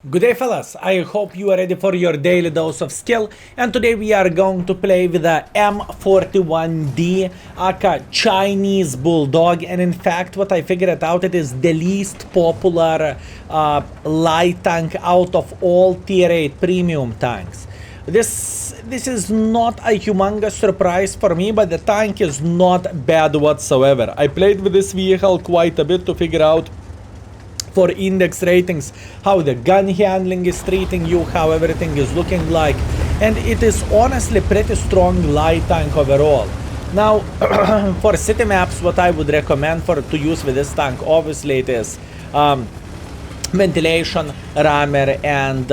Good day fellas, I hope you are ready for your daily dose of skill, and today we are going to play with the M41D aka Chinese Bulldog. And in fact what I figured out, it is the least popular light tank out of all tier 8 premium tanks. This is not a humongous surprise for me, but the tank is not bad whatsoever. I played with this vehicle quite a bit to figure out for index ratings how the gun handling is treating you, how everything is looking like, and it is honestly pretty strong light tank overall. Now for city maps, what I would recommend to use with this tank, obviously it is ventilation, rammer, and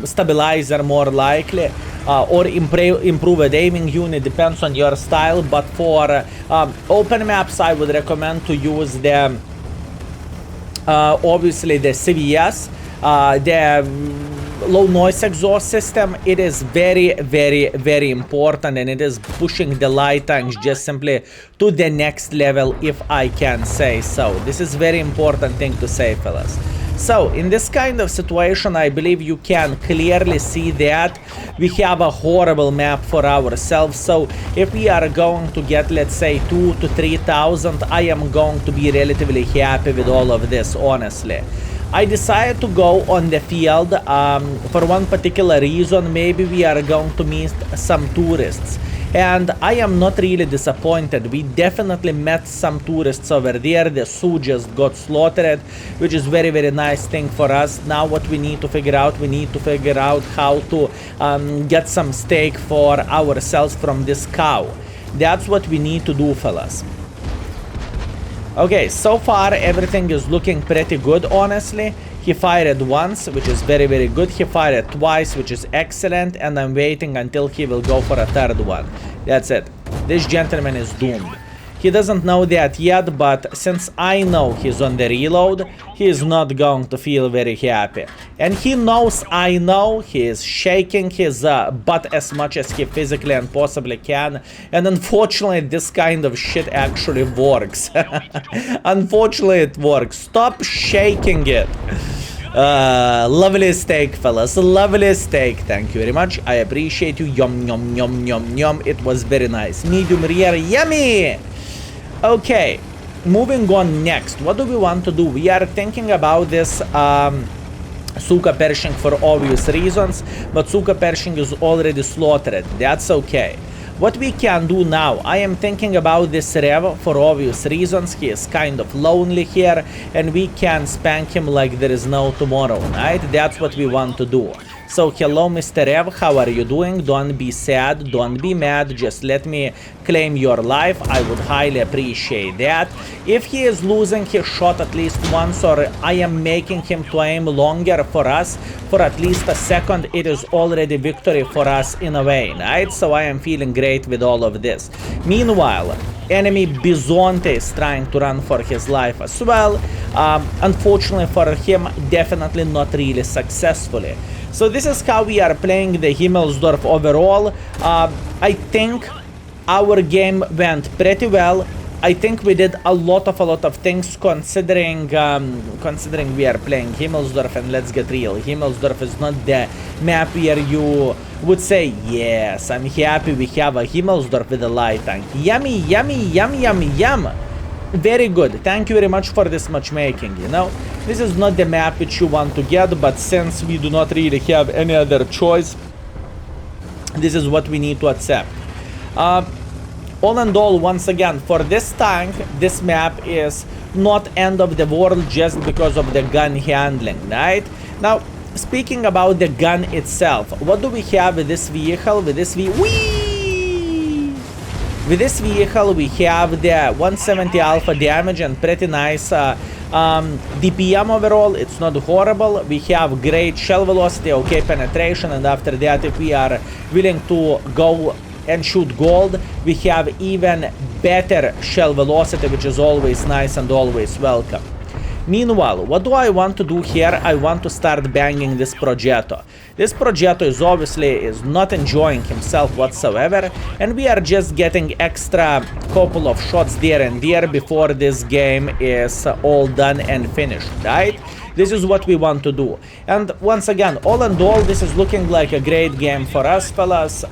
stabilizer more likely, or improved aiming unit, depends on your style. But for open maps I would recommend to use the obviously the CVS, the low noise exhaust system. It is very important, and it is pushing the light tanks just simply to the next level, if I can say so. This is very important thing to say, fellas. So in this kind of situation, I believe you can clearly see that we have a horrible map for ourselves. So if we are going to get, let's say, 2,000 to 3,000, I am going to be relatively happy with all of this, honestly. I decided to go on the field for one particular reason. Maybe we are going to meet some tourists, and I am not really disappointed. We definitely met some tourists over there. The Sioux just got slaughtered, which is very nice thing for us. Now what we need to figure out, how to get some steak for ourselves from this cow. That's what we need to do, fellas. Okay, so far everything is looking pretty good, honestly. He fired once, which is very good. He fired twice, which is excellent, and I'm waiting until he will go for a third one. That's it. This gentleman is doomed. He doesn't know that yet, but since I know he's on the reload, he is not going to feel very happy. And he knows I know. He is shaking his butt as much as he physically and possibly can. And unfortunately, this kind of shit actually works. Unfortunately, it works. Stop shaking it. Lovely steak, fellas. Lovely steak. Thank you very much. I appreciate you. Yum, yum, yum, yum, yum. It was very nice. Medium rare. Yummy! Okay, moving on next. What do we want to do? We are thinking about this Suka Pershing for obvious reasons, but Suka Pershing is already slaughtered. That's okay. What we can do now, I am thinking about this Rev for obvious reasons. He is kind of lonely here, and we can spank him like there is no tomorrow, right? That's what we want to do. So hello Mr. Rev, how are you doing? Don't be sad, don't be mad, just let me claim your life. I would highly appreciate that. If he is losing his shot at least once, or I am making him to aim longer for us for at least a second, it is already victory for us in a way, right? So I am feeling great with all of this. Meanwhile, enemy Bizonte is trying to run for his life as well. Unfortunately for him, definitely not really successfully. So this is how we are playing the Himmelsdorf overall. I think our game went pretty well. I think we did a lot of things, considering we are playing Himmelsdorf. And let's get real, Himmelsdorf is not the map where you would say, yes, I'm happy we have a Himmelsdorf with a light tank. Yummy, yummy, yum, yum, yum. Very good. Thank you very much for this matchmaking, you know. This is not the map which you want to get, but since we do not really have any other choice, this is what we need to accept. All in all, once again, for this tank, this map is not end of the world just because of the gun handling, right? Now, speaking about the gun itself, what do we have with this vehicle? With this vehicle, we have the 170 alpha damage and pretty nice DPM overall. It's not horrible. We have great shell velocity, okay penetration, and after that, if we are willing to go and shoot gold, we have even better shell velocity, which is always nice and always welcome. Meanwhile, what do I want to do here? I want to start banging this Progetto. This Progetto is obviously not enjoying himself whatsoever, and we are just getting extra couple of shots there and there before this game is all done and finished, right? This is what we want to do. And once again, all in all, this is looking like a great game for us, fellas.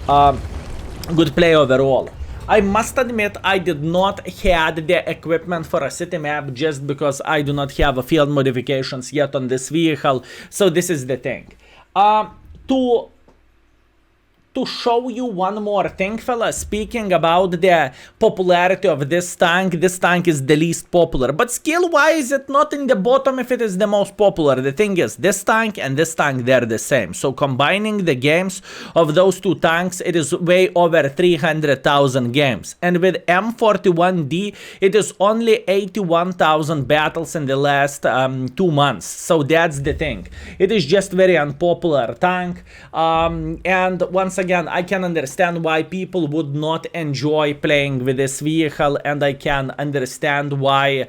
Good play overall. I must admit I did not have the equipment for a city map just because I do not have a field modifications yet on this vehicle. So this is the thing. To show you one more thing, fellas, speaking about the popularity of this tank is the least popular. But skill-wise, it's not in the bottom if it is the most popular. The thing is, this tank and this tank, they're the same. So combining the games of those two tanks, it is way over 300,000 games. And with M41D, it is only 81,000 battles in the last 2 months. So that's the thing. It is just very unpopular tank. And once again, I can understand why people would not enjoy playing with this vehicle, and I can understand why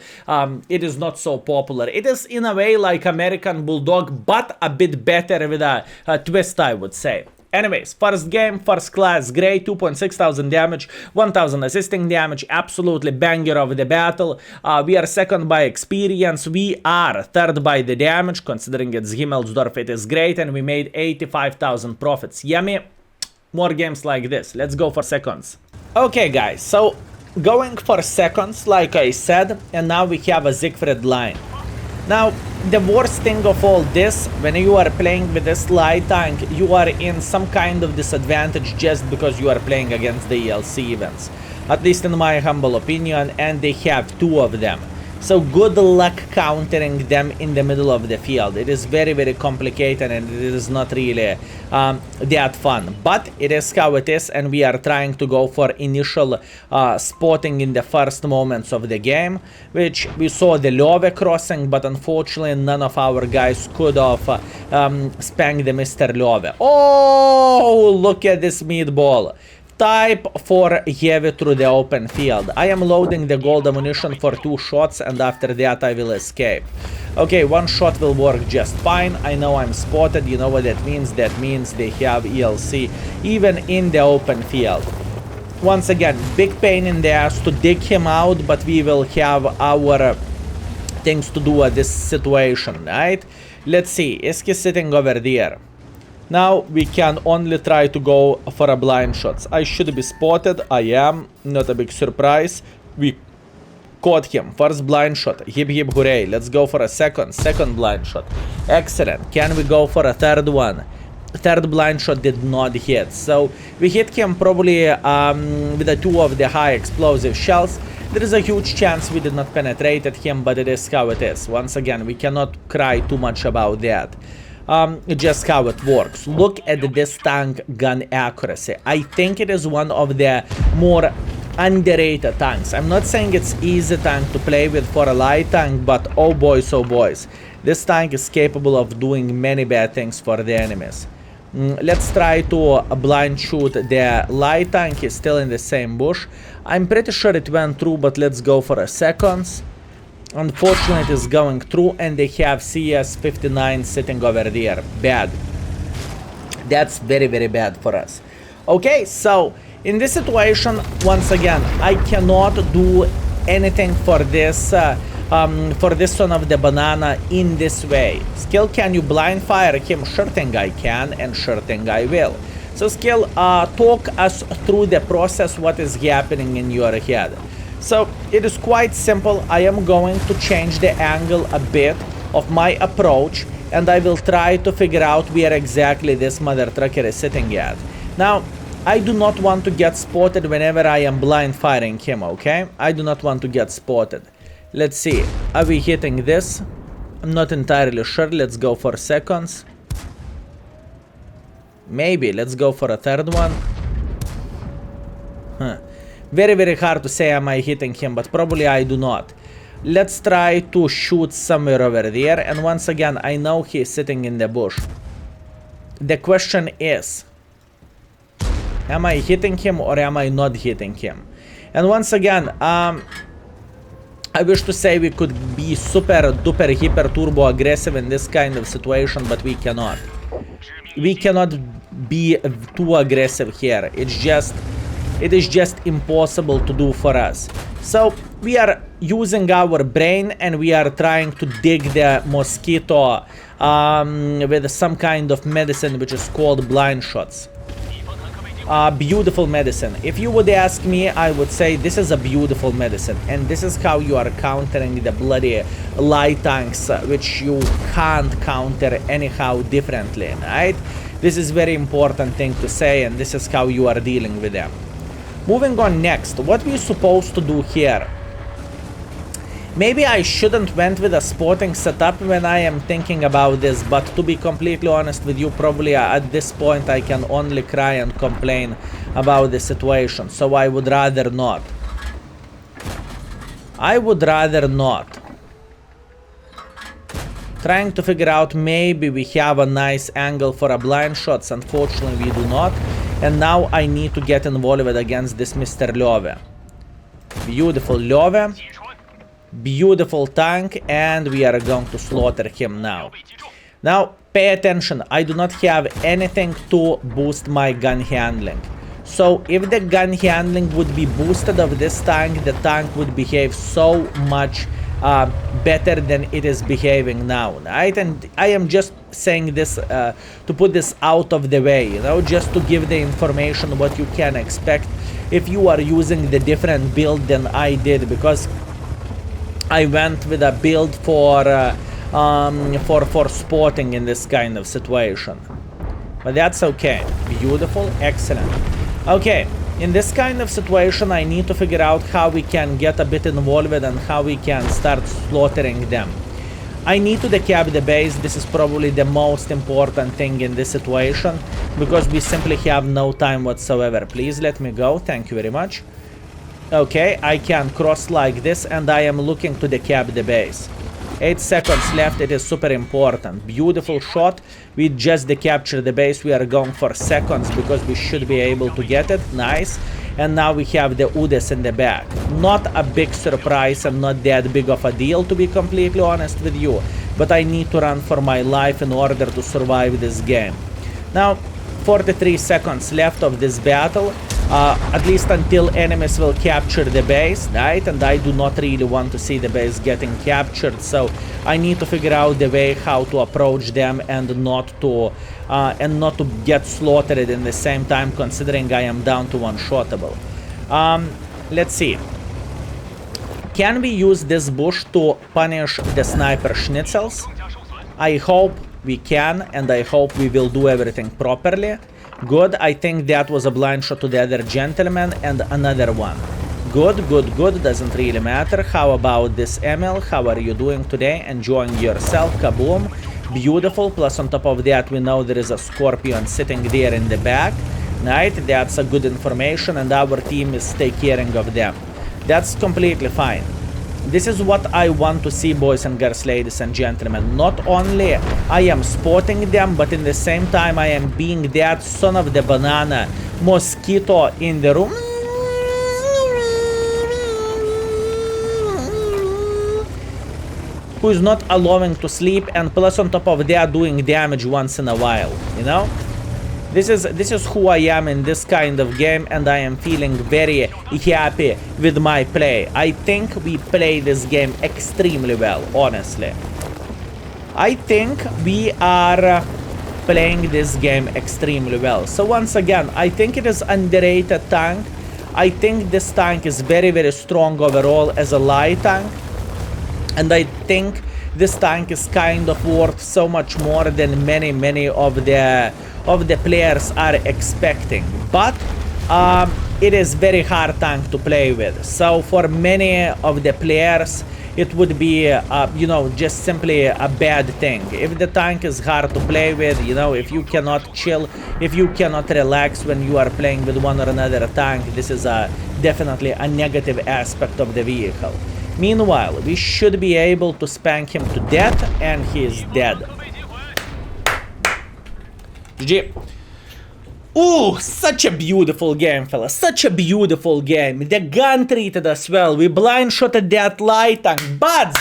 it is not so popular. It is in a way like American Bulldog, but a bit better with a twist, I would say. Anyways, first game, first class, great, 2.6 thousand damage, 1000 assisting damage, absolutely banger of the battle. We are second by experience, we are third by the damage, considering it's Himmelsdorf, it is great, and we made 85,000 profits. Yummy. More games like this. Let's go for seconds. Okay, guys, so going for seconds, like I said, and now we have a Siegfried line. Now, the worst thing of all this, when you are playing with this light tank, you are in some kind of disadvantage just because you are playing against the ELC events. At least in my humble opinion, and they have 2 of them. So good luck countering them in the middle of the field. It is very, very complicated, and it is not really that fun. But it is how it is, and we are trying to go for initial spotting in the first moments of the game, which we saw the Löwe crossing, but unfortunately none of our guys could have spanked the Mr. Löwe. Oh, look at this meatball. Type 4 heavy through the open field. I am loading the gold ammunition for 2 shots, and after that I will escape. Okay, 1 shot will work just fine. I know I'm spotted. You know what that means? That means they have ELC even in the open field. Once again, big pain in the ass to dig him out, but we will have our things to do at this situation, right? Let's see. Is he sitting over there? Now we can only try to go for a blind shots. I should be spotted. I am. Not a big surprise. We caught him. First blind shot. Hip hip hooray. Let's go for a second blind shot. Excellent. Can we go for a third one? Third blind shot did not hit. So we hit him probably with the 2 of the high explosive shells. There is a huge chance we did not penetrate at him, but it is how it is. Once again, we cannot cry too much about that. Just how it works. Look at this tank gun accuracy. I think it is one of the more underrated tanks. I'm not saying it's easy tank to play with for a light tank, but oh boys, this tank is capable of doing many bad things for the enemies. Let's try to blind shoot the light tank. He's still in the same bush. I'm pretty sure it went through, but let's go for a seconds. Unfortunately, it is going through, and they have CS59 sitting over there. Bad. That's very, very bad for us. Okay, so in this situation, once again, I cannot do anything for this son of the banana in this way. Skill, can you blind fire him? Sure thing I can, and sure thing I will. So Skill, talk us through the process, what is happening in your head. So it is quite simple. I am going to change the angle a bit of my approach, and I will try to figure out where exactly this mother trucker is sitting at. Now, I do not want to get spotted whenever I am blind firing him, okay? I do not want to get spotted. Let's see. Are we hitting this? I'm not entirely sure. Let's go for seconds. Maybe. Let's go for a third one. Very, very hard to say am I hitting him, but probably I do not. Let's try to shoot somewhere over there, and once again, I know he is sitting in the bush. The question is, am I hitting him or am I not hitting him? And once again, I wish to say we could be super duper hyper turbo aggressive in this kind of situation, but we cannot. We cannot be too aggressive here. It is just impossible to do for us. So we are using our brain and we are trying to dig the mosquito with some kind of medicine which is called blind shots. Beautiful medicine. If you would ask me, I would say this is a beautiful medicine, and this is how you are countering the bloody light tanks, which you can't counter anyhow differently, right? This is very important thing to say, and this is how you are dealing with them. Moving on next, what we're supposed to do here? Maybe I shouldn't went with a spotting setup when I am thinking about this, but to be completely honest with you, probably at this point I can only cry and complain about the situation, so I would rather not. I would rather not. Trying to figure out, maybe we have a nice angle for a blind shots. Unfortunately, we do not. And now I need to get involved against this Mr. Löwe. Beautiful Löwe. Beautiful tank, and we are going to slaughter him now. Now, pay attention. I do not have anything to boost my gun handling. So, if the gun handling would be boosted of this tank, the tank would behave so much better than it is behaving now, right? And I am just saying this to put this out of the way, you know, just to give the information what you can expect if you are using the different build than I did, because I went with a build for spotting in this kind of situation. But that's okay. Beautiful, excellent. Okay, in this kind of situation I need to figure out how we can get a bit involved and how we can start slaughtering them. I need to decap the base. This is probably the most important thing in this situation, because we simply have no time whatsoever. Please let me go, thank you very much. Okay, I can cross like this, and I am looking to decap the base. 8 seconds left, it is super important. Beautiful shot. We just decaptured the base. We are going for seconds because we should be able to get it. Nice. And now we have the Udes in the back. Not a big surprise and not that big of a deal, to be completely honest with you. But I need to run for my life in order to survive this game. Now, 43 seconds left of this battle. At least until enemies will capture the base, right? And I do not really want to see the base getting captured, so I need to figure out the way how to approach them and not to get slaughtered in the same time, considering I am down to one-shottable. Let's see. Can we use this bush to punish the sniper schnitzels? I hope we can, and I hope we will do everything properly. Good, I think that was a blind shot to the other gentleman, and another one. Good, good, good, doesn't really matter. How about this Emil? How are you doing today? Enjoying yourself? Kaboom. Beautiful, plus on top of that we know there is a scorpion sitting there in the back. Right, that's a good information, and our team is taking care of them. That's completely fine. This is what I want to see, boys and girls, ladies and gentlemen. Not only I am spotting them, but in the same time I am being that son of the banana mosquito in the room. Who is not allowing to sleep, and plus on top of that doing damage once in a while, you know? This is who I am in this kind of game, and I am feeling very happy with my play. I think we play this game extremely well, honestly. I think we are playing this game extremely well. So once again, I think it is underrated tank. I think this tank is very, very strong overall as a light tank. And I think this tank is kind of worth so much more than many of the players are expecting. But it is very hard tank to play with. So for many of the players, it would be, you know, just simply a bad thing. If the tank is hard to play with, you know, if you cannot chill, if you cannot relax when you are playing with one or another tank, this is definitely a negative aspect of the vehicle. Meanwhile, we should be able to spank him to death, and he is dead. GG. Ooh, such a beautiful game, fellas. Such a beautiful game. The gun treated us well. We blind shotted that light tank. Buds.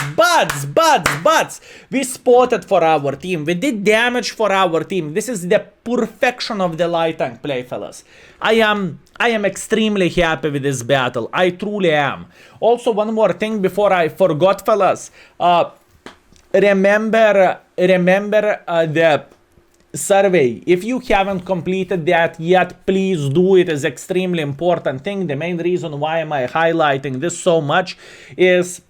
We spotted for our team. We did damage for our team. This is the perfection of the light tank play, fellas. I am extremely happy with this battle. I truly am. Also, one more thing before I forgot, fellas. Remember the survey. If you haven't completed that yet, please do it. It's extremely important thing. The main reason why am I highlighting this so much is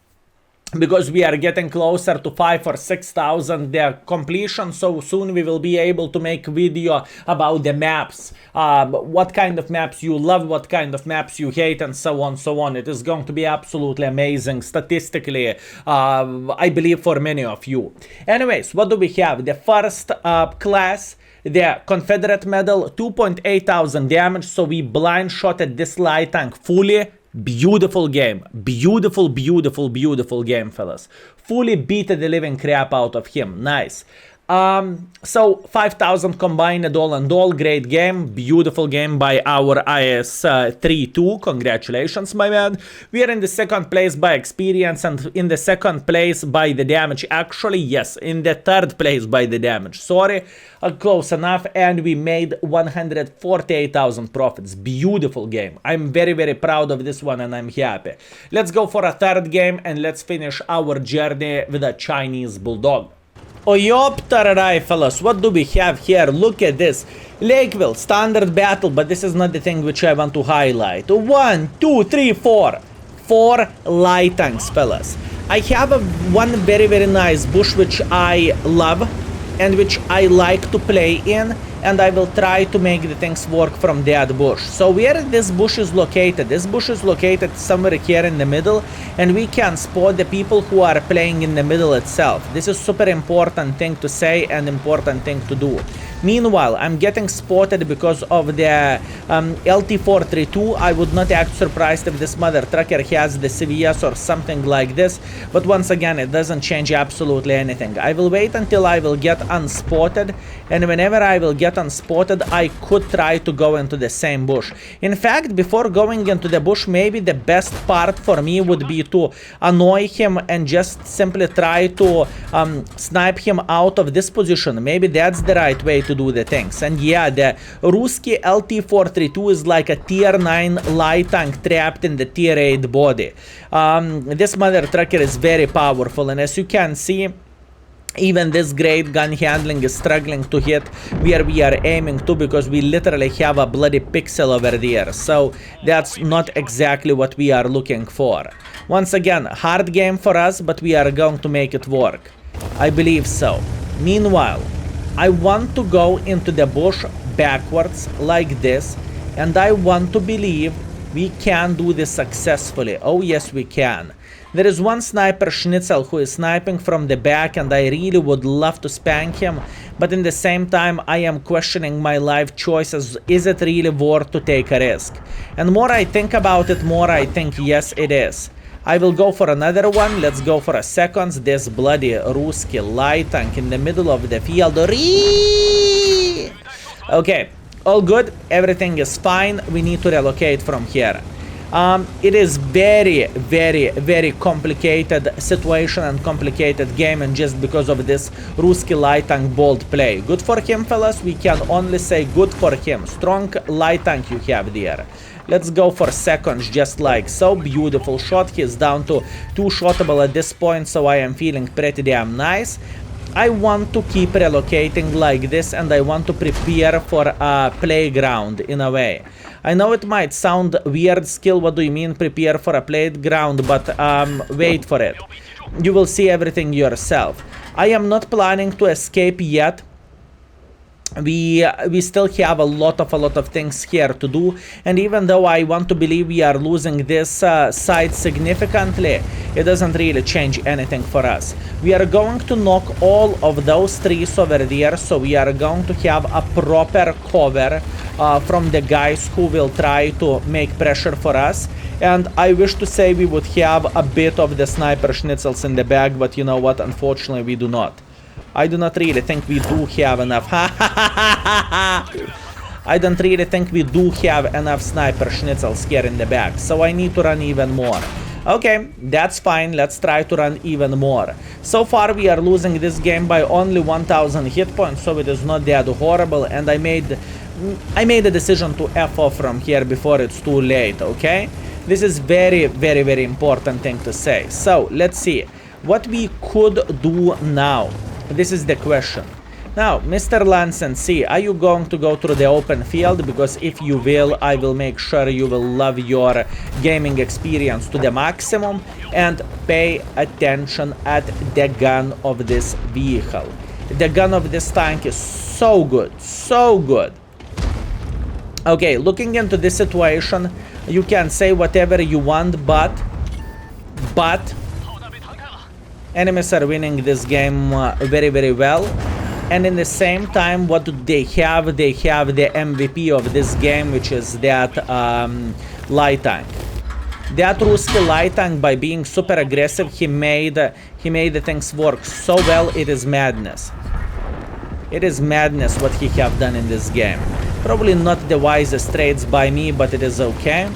because we are getting closer to 5,000 or 6,000 completion, so soon we will be able to make video about the maps, what kind of maps you love, what kind of maps you hate, and so on. It is going to be absolutely amazing statistically, I believe, for many of you. Anyways, what do we have? The first class, the Confederate medal, 2,800 damage, so we blind shotted this light tank fully. Beautiful game. Beautiful game, fellas. Fully beat the living crap out of him. Nice. So 5,000 combined all and all. Great game. Beautiful game by our IS-32. Congratulations, my man. We are in the second place by experience and in the second place by the damage. Actually, yes, in the third place by the damage. Sorry, close enough. And we made 148,000 profits. Beautiful game. I'm very proud of this one and I'm happy. Let's go for a third game and let's finish our journey with a Chinese Bulldog. Oyoptarai, fellas, what do we have here? Look at this. Lakeville, standard battle, but this is not the thing which I want to highlight. 1, 2, 3, 4. 4 light tanks, fellas. I have one very nice bush which I love and which I like to play in, and I will try to make the things work from that bush. So where this bush is located? This bush is located somewhere here in the middle, and we can spot the people who are playing in the middle itself. This is super important thing to say and important thing to do. Meanwhile, I'm getting spotted because of the LT432. I would not act surprised if this mother trucker has the CVS or something like this, but once again, it doesn't change absolutely anything. I will wait until I will get unspotted, and whenever I will get unspotted, I could try to go into the same bush. In fact, before going into the bush, maybe the best part for me would be to annoy him and just simply try to snipe him out of this position. Maybe that's the right way to do the things. And yeah, the Ruski LT432 is like a tier 9 light tank trapped in the tier 8 body. This mother trucker is very powerful, and as you can see, even this great gun handling is struggling to hit where we are aiming to, because we literally have a bloody pixel over there. So that's not exactly what we are looking for. Once again, hard game for us, but we are going to make it work. I believe so. Meanwhile, I want to go into the bush backwards like this, and I want to believe we can do this successfully. Oh yes, we can. There is one sniper schnitzel who is sniping from the back, and I really would love to spank him, but in the same time I am questioning my life choices. Is it really worth to take a risk? And more I think about it, more I think yes it is. I will go for another one. Let's go for a second. This bloody Ruski light tank in the middle of the field. Okay, all good, everything is fine. We need to relocate from here. It is very complicated situation and complicated game, and just because of this Ruski light tank bold play. Good for him, fellas. We can only say good for him. Strong light tank you have there. Let's go for seconds, just like so. Beautiful shot. He's down to 2 shottable at this point, so I am feeling pretty damn nice. I want to keep relocating like this, and I want to prepare for a playground in a way. I know it might sound weird, Skill, what do you mean prepare for a playground, but wait for it. You will see everything yourself. I am not planning to escape yet. We still have a lot of things here to do, and even though I want to believe we are losing this side significantly, it doesn't really change anything for us. We are going to knock all of those trees over there, so we are going to have a proper cover from the guys who will try to make pressure for us. And I wish to say we would have a bit of the sniper schnitzels in the bag, but you know what, unfortunately we do not. I do not really think we do have enough. I I don't really think we do have enough sniper schnitzels here in the back, so I need to run even more. Okay, that's fine, let's try to run even more. So far we are losing this game by only 1000 hit points, so it is not that horrible, and I made a decision to F off from here before it's too late, okay? This is very, very, very important thing to say. So, let's see. What we could do now? This is the question. Now, Mr. Lansen C, are you going to go through the open field? Because if you will, I will make sure you will love your gaming experience to the maximum and pay attention at the gun of this vehicle. The gun of this tank is so good, so good. Okay, looking into this situation, you can say whatever you want, but enemies are winning this game very, very well. And in the same time, what do they have? They have the MVP of this game, which is that light tank. That Ruski light tank, by being super aggressive, he made the things work so well. It is madness. It is madness what he have done in this game. Probably not the wisest trades by me, but it is okay.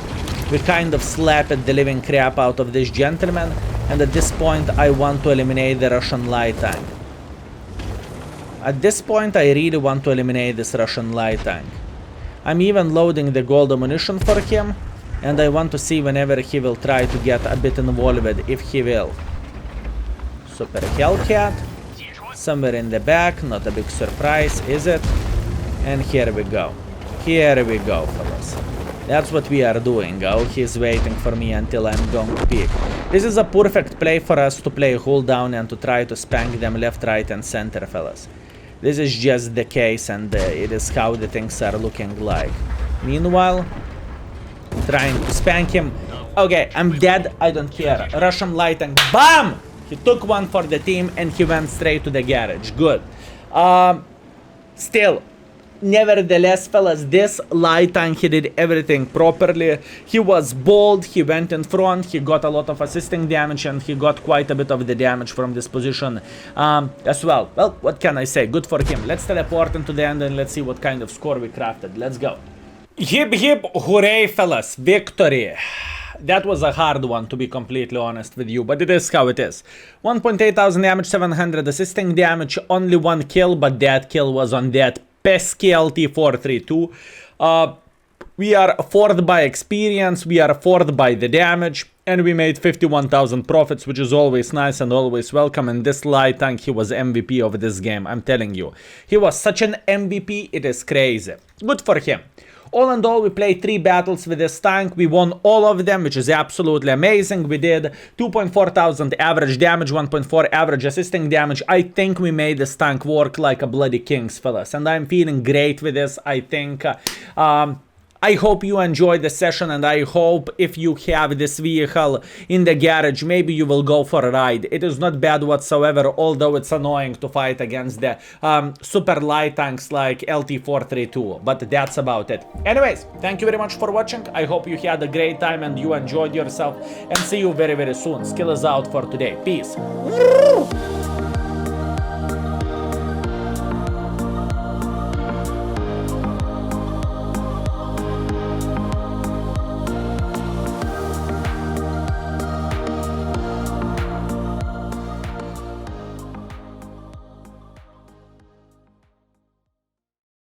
We kind of slapped the living crap out of this gentleman, and at this point I want to eliminate the Russian light tank. At this point I really want to eliminate this Russian light tank. I'm even loading the gold ammunition for him, and I want to see whenever he will try to get a bit involved, if he will. Super Hellcat. Somewhere in the back, not a big surprise, is it? And here we go. Here we go, fellas. That's what we are doing. Oh, he's waiting for me until I'm going to peek. This is a perfect play for us to play hold down and to try to spank them left, right, and center, fellas. This is just the case, and it is how the things are looking like. Meanwhile, trying to spank him. Okay, I'm dead. I don't care. Russian light tank. BAM! He took one for the team and he went straight to the garage. Good. Still, nevertheless, fellas, this light tank, he did everything properly. He was bold, he went in front, he got a lot of assisting damage, and he got quite a bit of the damage from this position as well. Well, what can I say? Good for him. Let's teleport into the end and let's see what kind of score we crafted. Let's go. Hip hip hooray, fellas. Victory. That was a hard one, to be completely honest with you, but it is how it is. 1.8 thousand damage, 700 assisting damage, only one kill, but that kill was on that pesky Skill4ltu. We are fourth by experience, we are fourth by the damage, and we made 51,000 profits, which is always nice and always welcome. And this light tank, he was MVP of this game, I'm telling you. He was such an MVP, it is crazy. Good for him. All in all, we played 3 battles with this tank. We won all of them, which is absolutely amazing. We did 2.4 thousand average damage, 1.4 average assisting damage. I think we made this tank work like a bloody kings, fellas. And I'm feeling great with this. I think I hope you enjoyed the session, and I hope if you have this vehicle in the garage, maybe you will go for a ride. It is not bad whatsoever, although it's annoying to fight against the super light tanks like LT432, but that's about it. Anyways, thank you very much for watching. I hope you had a great time and you enjoyed yourself, and see you very, very soon. Skill is out for today. Peace.